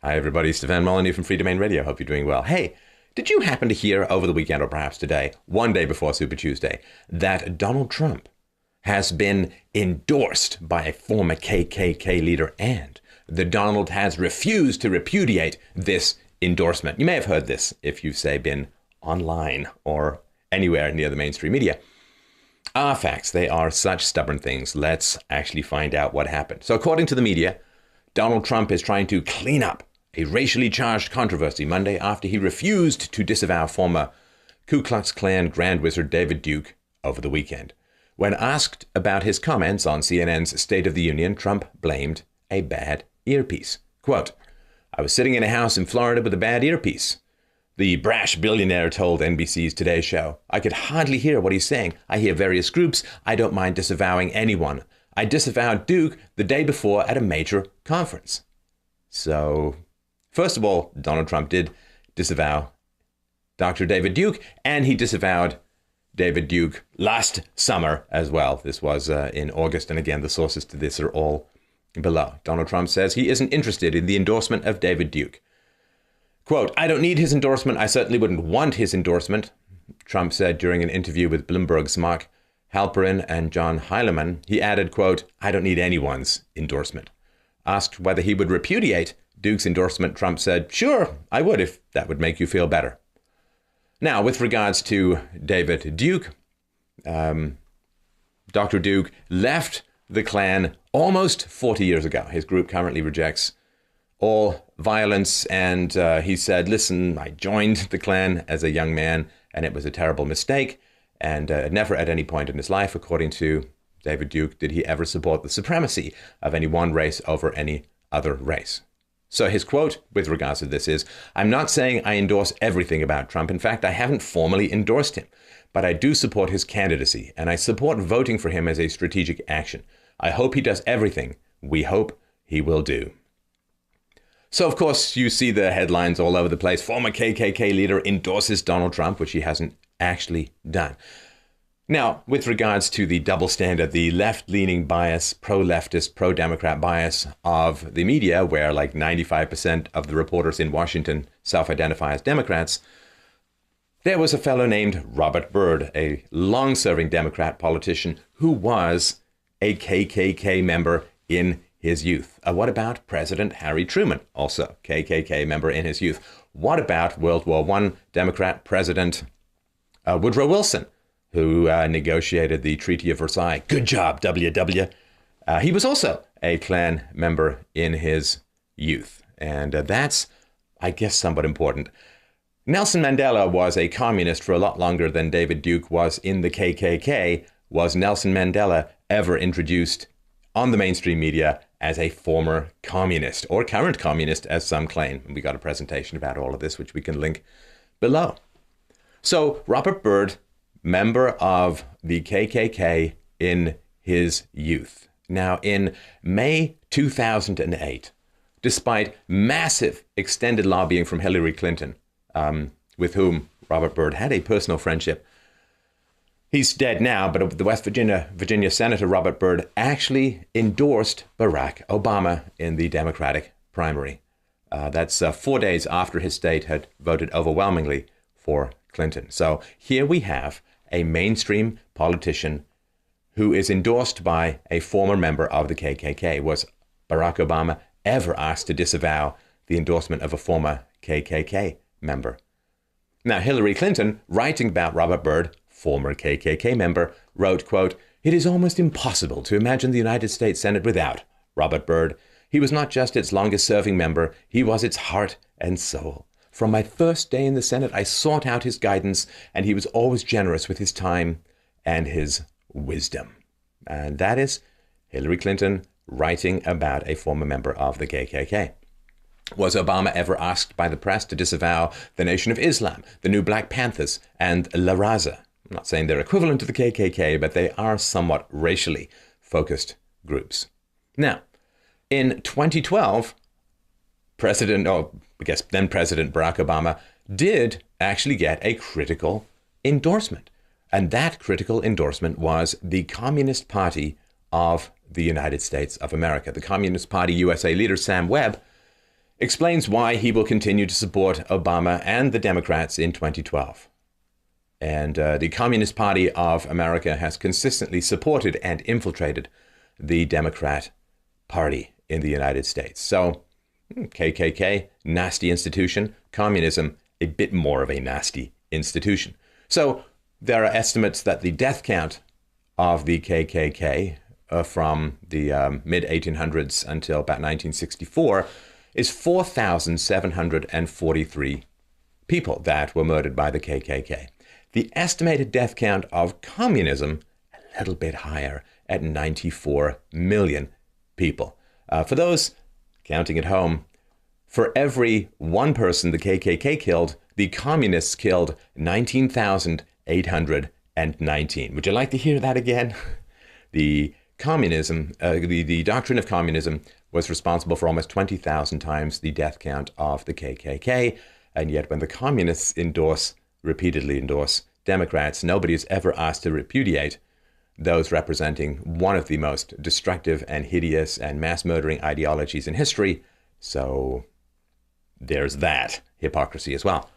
Hi, everybody. Stefan Molyneux from Free Domain Radio. Hope you're doing well. Hey, did you happen to hear over the weekend, or perhaps today, one day before Super Tuesday, that Donald Trump has been endorsed by a former KKK leader, and that Donald has refused to repudiate this endorsement? You may have heard this if you've, say, been online or anywhere near the mainstream media. Facts. They are such stubborn things. Let's actually find out what happened. So according to the media, Donald Trump is trying to clean up a racially charged controversy Monday after he refused to disavow former Ku Klux Klan Grand Wizard David Duke over the weekend. When asked about his comments on CNN's State of the Union, Trump blamed a bad earpiece. Quote, "I was sitting in a house in Florida with a bad earpiece," the brash billionaire told NBC's Today Show. "I could hardly hear what he's saying. I hear various groups. I don't mind disavowing anyone. I disavowed Duke the day before at a major conference." So, first of all, Donald Trump did disavow Dr. David Duke, and he disavowed David Duke last summer as well. This was in August, and again, the sources to this are all below. Donald Trump says he isn't interested in the endorsement of David Duke. Quote, "I don't need his endorsement. I certainly wouldn't want his endorsement," Trump said during an interview with Bloomberg's Mark Halperin and John Heilemann. He added, quote, "I don't need anyone's endorsement." Asked whether he would repudiate Duke's endorsement, Trump said, "Sure, I would if that would make you feel better." Now, with regards to David Duke, Dr. Duke left the Klan almost 40 years ago. His group currently rejects all violence, and he said, "Listen, I joined the Klan as a young man, and it was a terrible mistake, and never at any point in his life, according to David Duke, did he ever support the supremacy of any one race over any other race." So his quote with regards to this is, "I'm not saying I endorse everything about Trump. In fact, I haven't formally endorsed him, but I do support his candidacy, and I support voting for him as a strategic action. I hope he does everything we hope he will do." So, of course, you see the headlines all over the place. Former KKK leader endorses Donald Trump, which he hasn't actually done. Now, with regards to the double standard, the left-leaning bias, pro-leftist, pro-Democrat bias of the media, where like 95% of the reporters in Washington self-identify as Democrats, there was a fellow named Robert Byrd, a long-serving Democrat politician who was a KKK member in his youth. What about President Harry Truman, also KKK member in his youth? What about World War I Democrat President Woodrow Wilson, who negotiated the Treaty of Versailles? Good job, WW. He was also a Klan member in his youth. And that's, I guess, somewhat important. Nelson Mandela was a communist for a lot longer than David Duke was in the KKK. Was Nelson Mandela ever introduced on the mainstream media as a former communist, or current communist, as some claim? And we got a presentation about all of this, which we can link below. So Robert Byrd, member of the KKK in his youth. Now, in May 2008, despite massive extended lobbying from Hillary Clinton, with whom Robert Byrd had a personal friendship, he's dead now, but the West Virginia Senator Robert Byrd actually endorsed Barack Obama in the Democratic primary. That's 4 days after his state had voted overwhelmingly for Clinton. So here we have a mainstream politician who is endorsed by a former member of the KKK. Was Barack Obama ever asked to disavow the endorsement of a former KKK member? Now, Hillary Clinton, writing about Robert Byrd, former KKK member, wrote, quote, "It is almost impossible to imagine the United States Senate without Robert Byrd. He was not just its longest-serving member, he was its heart and soul. From my first day in the Senate, I sought out his guidance, and he was always generous with his time and his wisdom." And that is Hillary Clinton writing about a former member of the KKK. Was Obama ever asked by the press to disavow the Nation of Islam, the New Black Panthers, and La Raza? I'm not saying they're equivalent to the KKK, but they are somewhat racially focused groups. Now, in 2012, then President Barack Obama did actually get a critical endorsement. And that critical endorsement was the Communist Party of the United States of America. The Communist Party USA leader, Sam Webb, explains why he will continue to support Obama and the Democrats in 2012. And the Communist Party of America has consistently supported and infiltrated the Democrat Party in the United States. So, KKK, nasty institution. Communism, a bit more of a nasty institution. So, there are estimates that the death count of the KKK from the mid-1800s until about 1964 is 4,743 people that were murdered by the KKK. The estimated death count of communism, a little bit higher, at 94 million people. For those counting at home, for every one person the KKK killed, the communists killed 19,819. Would you like to hear that again? The doctrine of communism was responsible for almost 20,000 times the death count of the KKK. And yet when the communists repeatedly endorse Democrats, nobody is ever asked to repudiate those representing one of the most destructive and hideous and mass-murdering ideologies in history. So there's that hypocrisy as well.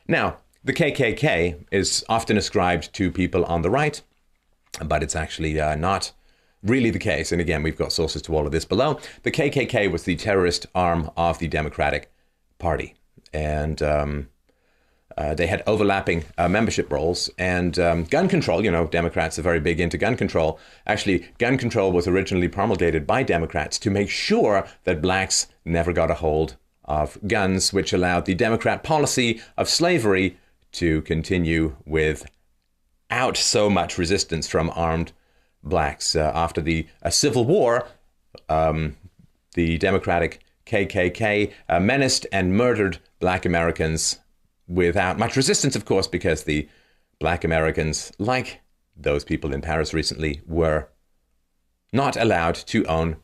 Now, the KKK is often ascribed to people on the right, but it's actually not really the case. And again, we've got sources to all of this below. The KKK was the terrorist arm of the Democratic Party. And they had overlapping membership roles, and gun control, Democrats are very big into gun control. Actually, gun control was originally promulgated by Democrats to make sure that blacks never got a hold of guns, which allowed the Democrat policy of slavery to continue without so much resistance from armed blacks. After the Civil War, the Democratic KKK menaced and murdered black Americans without much resistance, of course, because the black Americans, like those people in Paris recently, were not allowed to own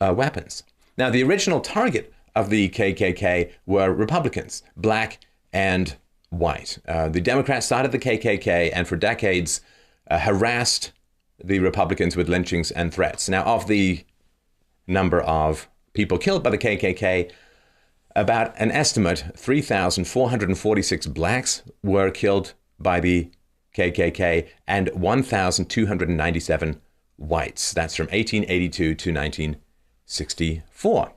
weapons. Now, the original target of the KKK were Republicans, black and white. The Democrats started the KKK and for decades harassed the Republicans with lynchings and threats. Now, of the number of people killed by the KKK, about an estimate 3,446 blacks were killed by the KKK and 1,297 whites. That's from 1882 to 1964.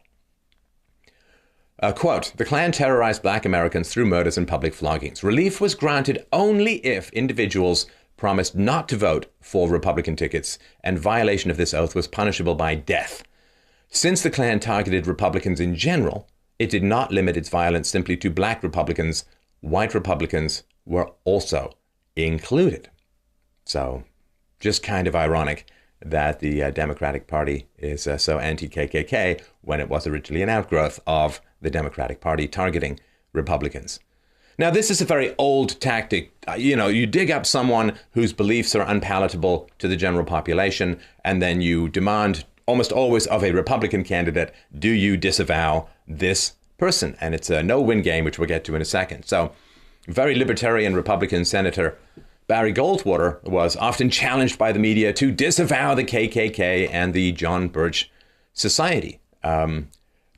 Quote, the Klan terrorized black Americans through murders and public floggings. Relief was granted only if individuals promised not to vote for Republican tickets, and violation of this oath was punishable by death. Since the Klan targeted Republicans in general, it did not limit its violence simply to black Republicans. White Republicans were also included. So, just kind of ironic that the Democratic Party is so anti-KKK when it was originally an outgrowth of the Democratic Party targeting Republicans. Now, this is a very old tactic. You dig up someone whose beliefs are unpalatable to the general population, and then you demand almost always of a Republican candidate, do you disavow this person? And it's a no-win game, which we'll get to in a second. So, very libertarian Republican Senator Barry Goldwater was often challenged by the media to disavow the KKK and the John Birch Society. The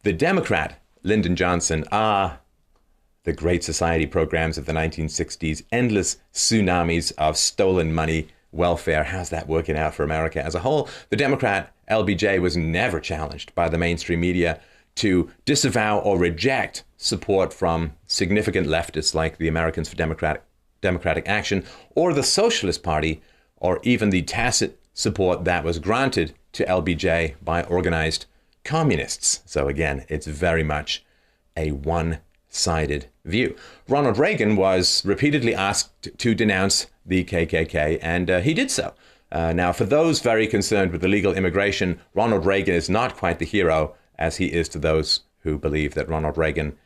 Democrat, Lyndon Johnson, the Great Society programs of the 1960s, endless tsunamis of stolen money, welfare. How's that working out for America as a whole? The Democrat, LBJ, was never challenged by the mainstream media to disavow or reject support from significant leftists like the Americans for Democratic Action or the Socialist Party, or even the tacit support that was granted to LBJ by organized communists. So again, it's very much a one-sided view. Ronald Reagan was repeatedly asked to denounce the KKK, and he did so. Now, for those very concerned with illegal immigration, Ronald Reagan is not quite the hero as he is to those who believe that Ronald Reagan,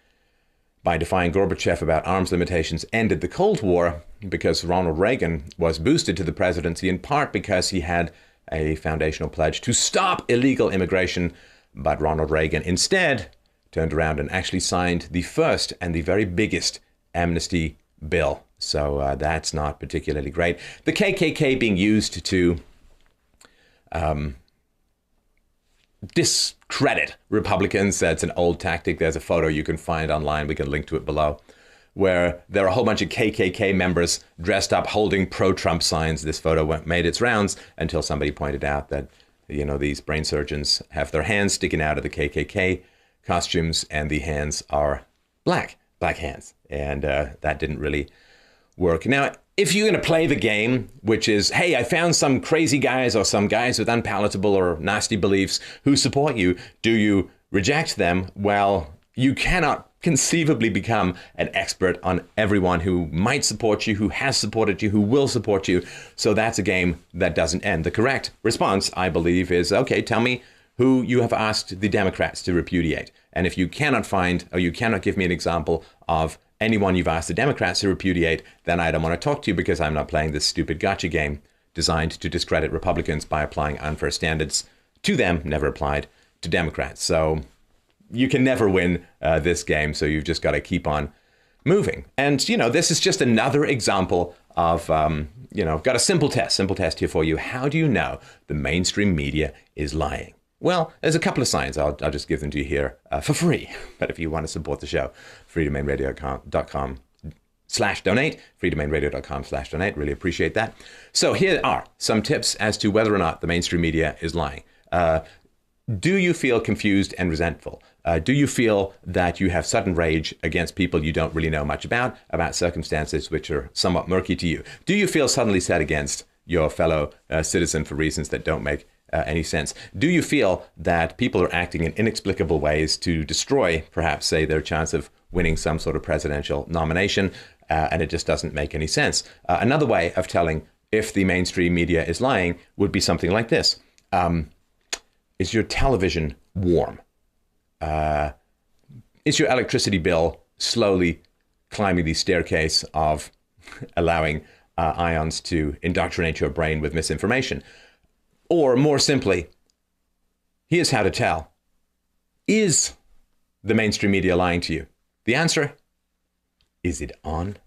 by defying Gorbachev about arms limitations, ended the Cold War, because Ronald Reagan was boosted to the presidency in part because he had a foundational pledge to stop illegal immigration. But Ronald Reagan instead turned around and actually signed the first and the very biggest amnesty bill. So that's not particularly great. The KKK being used to discredit Republicans. That's an old tactic. There's a photo you can find online. We can link to it below, where there are a whole bunch of KKK members dressed up holding pro-Trump signs. This photo made its rounds until somebody pointed out that, you know, these brain surgeons have their hands sticking out of the KKK costumes, and the hands are black hands. And that didn't really work. Now, if you're going to play the game, which is, hey, I found some crazy guys or some guys with unpalatable or nasty beliefs who support you, do you reject them? Well, you cannot conceivably become an expert on everyone who might support you, who has supported you, who will support you. So that's a game that doesn't end. The correct response, I believe, is, okay, tell me who you have asked the Democrats to repudiate. And if you cannot find, or you cannot give me an example of anyone you've asked the Democrats to repudiate, then I don't want to talk to you, because I'm not playing this stupid gotcha game designed to discredit Republicans by applying unfair standards to them, never applied to Democrats. So you can never win this game, so you've just got to keep on moving. And, you know, this is just another example of, you know, I've got a simple test here for you. How do you know the mainstream media is lying? Well, there's a couple of signs. I'll just give them to you here for free. But if you want to support the show, freedomainradio.com/donate, freedomainradio.com/donate. Really appreciate that. So here are some tips as to whether or not the mainstream media is lying. Do you feel confused and resentful? Do you feel that you have sudden rage against people you don't really know much about circumstances which are somewhat murky to you? Do you feel suddenly set against your fellow citizen for reasons that don't make any sense? Do you feel that people are acting in inexplicable ways to destroy, perhaps, say, their chance of winning some sort of presidential nomination, and it just doesn't make any sense? Another way of telling if the mainstream media is lying would be something like this. Is your television warm? Is your electricity bill slowly climbing the staircase of allowing ions to indoctrinate your brain with misinformation? Or more simply, here's how to tell. Is the mainstream media lying to you? The answer, is it on?